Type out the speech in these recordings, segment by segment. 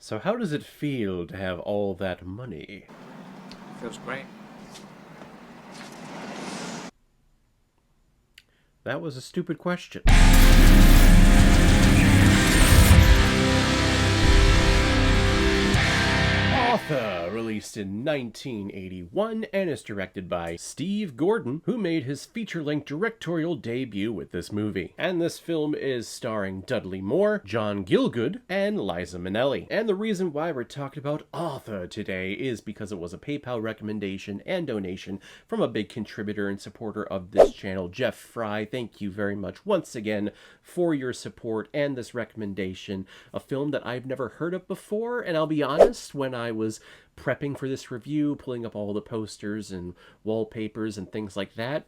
So how does it feel to have all that money? Feels great. That was a stupid question. Arthur, released in 1981 and is directed by Steve Gordon, who made his feature-length directorial debut with this movie. And this film is starring Dudley Moore, John Gielgud, and Liza Minnelli. And the reason why we're talking about Arthur today is because it was a PayPal recommendation and donation from a big contributor and supporter of this channel, Jeff Fry. Thank you very much once again for your support and this recommendation. A film that I've never heard of before, and I'll be honest, when I was prepping for this review, pulling up all the posters and wallpapers and things like that,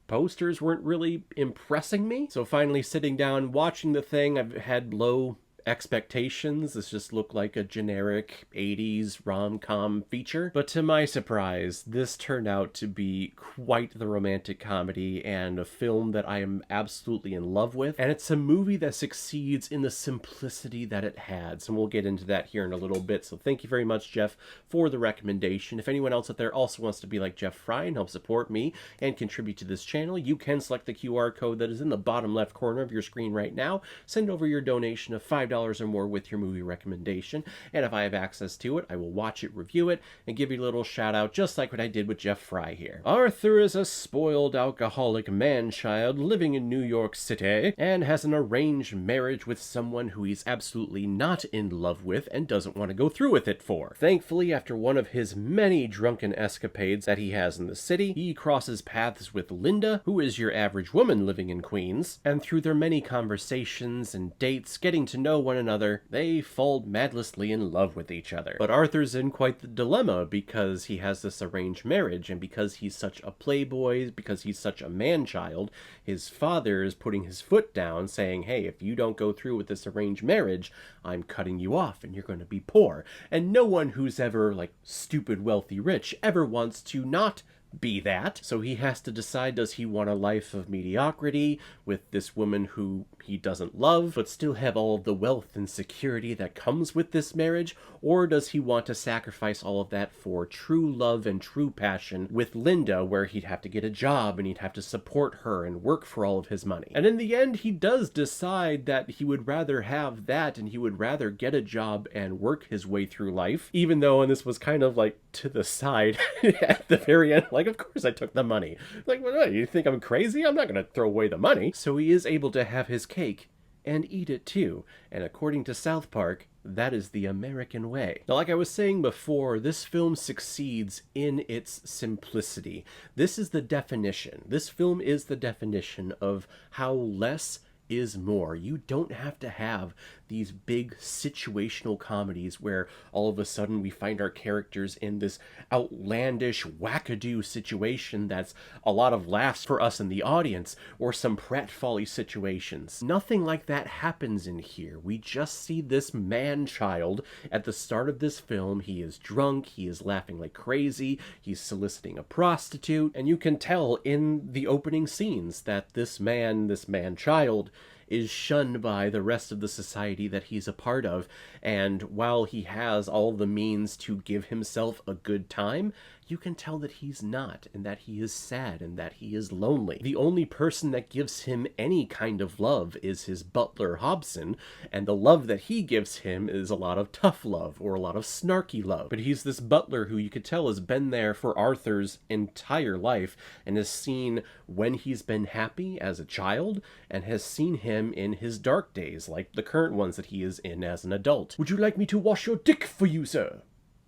posters weren't really impressing me. So finally sitting down, watching the thing, I've had low expectations. This just looked like a generic 80s rom-com feature. But to my surprise, this turned out to be quite the romantic comedy and a film that I am absolutely in love with. And it's a movie that succeeds in the simplicity that it has. And we'll get into that here in a little bit. So thank you very much, Jeff, for the recommendation. If anyone else out there also wants to be like Jeff Fry and help support me and contribute to this channel, you can select the QR code that is in the bottom left corner of your screen right now. Send over your donation of $5 or more with your movie recommendation, and if I have access to it, I will watch it, review it, and give you a little shout out, just like what I did with Jeff Fry here. Arthur is a spoiled alcoholic man-child living in New York City and has an arranged marriage with someone who he's absolutely not in love with and doesn't want to go through with it for. Thankfully, after one of his many drunken escapades that he has in the city, he crosses paths with Linda, who is your average woman living in Queens, and through their many conversations and dates, getting to know one another, they fall madly in love with each other. But Arthur's in quite the dilemma because he has this arranged marriage, and because he's such a playboy, because he's such a man-child, his father is putting his foot down saying, hey, if you don't go through with this arranged marriage, I'm cutting you off and you're going to be poor. And no one who's ever, like, stupid, wealthy, rich ever wants to not be that. So he has to decide, does he want a life of mediocrity with this woman who he doesn't love, but still have all of the wealth and security that comes with this marriage? Or does he want to sacrifice all of that for true love and true passion with Linda, where he'd have to get a job and he'd have to support her and work for all of his money? And in the end, he does decide that he would rather have that, and he would rather get a job and work his way through life, even though, and this was kind of like to the side at the very end, like, of course I took the money. Like, what, you think I'm crazy? I'm not going to throw away the money. So he is able to have his cake and eat it too. And according to South Park, that is the American way. Now, like I was saying before, this film succeeds in its simplicity. This is the definition. This film is the definition of how less is more. You don't have to have these big situational comedies where all of a sudden we find our characters in this outlandish wackadoo situation that's a lot of laughs for us in the audience, or some pratfally situations. Nothing like that happens in here. We just see this man-child at the start of this film. He is drunk, he is laughing like crazy, he's soliciting a prostitute, and you can tell in the opening scenes that this man-child is shunned by the rest of the society that he's a part of, and while he has all the means to give himself a good time, you can tell that he's not, and that he is sad, and that he is lonely. The only person that gives him any kind of love is his butler, Hobson, and the love that he gives him is a lot of tough love, or a lot of snarky love. But he's this butler who you could tell has been there for Arthur's entire life, and has seen when he's been happy as a child, and has seen him in his dark days, like the current ones that he is in as an adult. Would you like me to wash your dick for you, sir?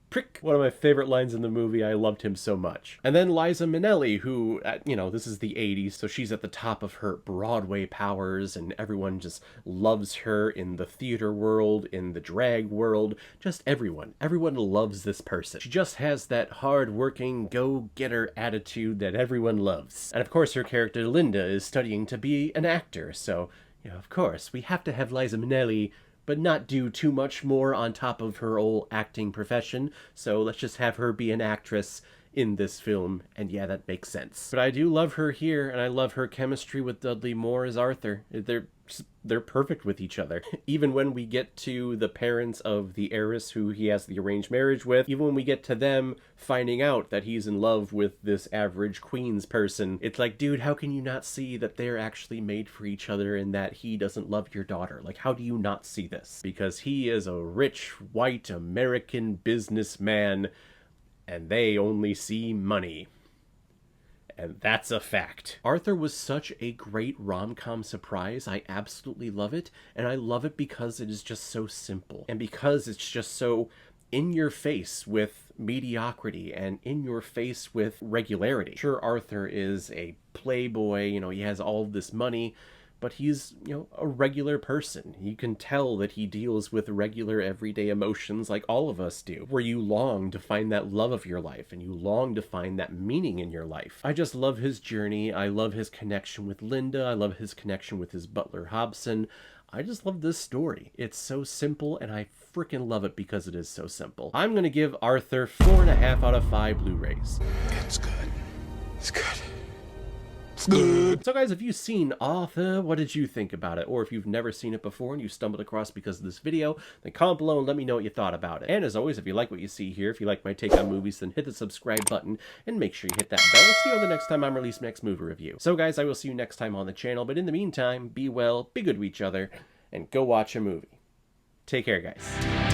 Prick. One of my favorite lines in the movie. I loved him so much. And then Liza Minnelli, who, this is the 80s, so she's at the top of her Broadway powers, and everyone just loves her in the theater world, in the drag world, just everyone. Everyone loves this person. She just has that hard-working, go-getter attitude that everyone loves. And of course, her character Linda is studying to be an actor, so, of course, we have to have Liza Minnelli but not do too much more on top of her old acting profession, so let's just have her be an actress in this film, and yeah, that makes sense. But I do love her here, and I love her chemistry with Dudley Moore as Arthur. They're perfect with each other. Even when we get to the parents of the heiress who he has the arranged marriage with, even when we get to them finding out that he's in love with this average Queens person, it's like, dude, how can you not see that they're actually made for each other and that he doesn't love your daughter? Like, how do you not see this? Because he is a rich, white, American businessman, and they only see money. And that's a fact. Arthur was such a great rom-com surprise. I absolutely love it. And I love it because it is just so simple. And because it's just so in your face with mediocrity and in your face with regularity. Sure, Arthur is a playboy, you know, he has all this money, but he's, you know, a regular person. You can tell that he deals with regular everyday emotions like all of us do, where you long to find that love of your life and you long to find that meaning in your life. I just love his journey. I love his connection with Linda. I love his connection with his butler Hobson. I just love this story. It's so simple, and I freaking love it because it is so simple. I'm gonna give Arthur 4.5 out of 5 Blu-rays. It's good. It's good. So guys, if you've seen Arthur, what did you think about it? Or if you've never seen it before and you stumbled across because of this video, then comment below and let me know what you thought about it. And as always, if you like what you see here, if you like my take on movies, then hit the subscribe button and make sure you hit that bell to see you the next time I'm releasing my next movie review. So guys, I will see you next time on the channel, but in the meantime, be well, be good to each other, and go watch a movie. Take care, guys.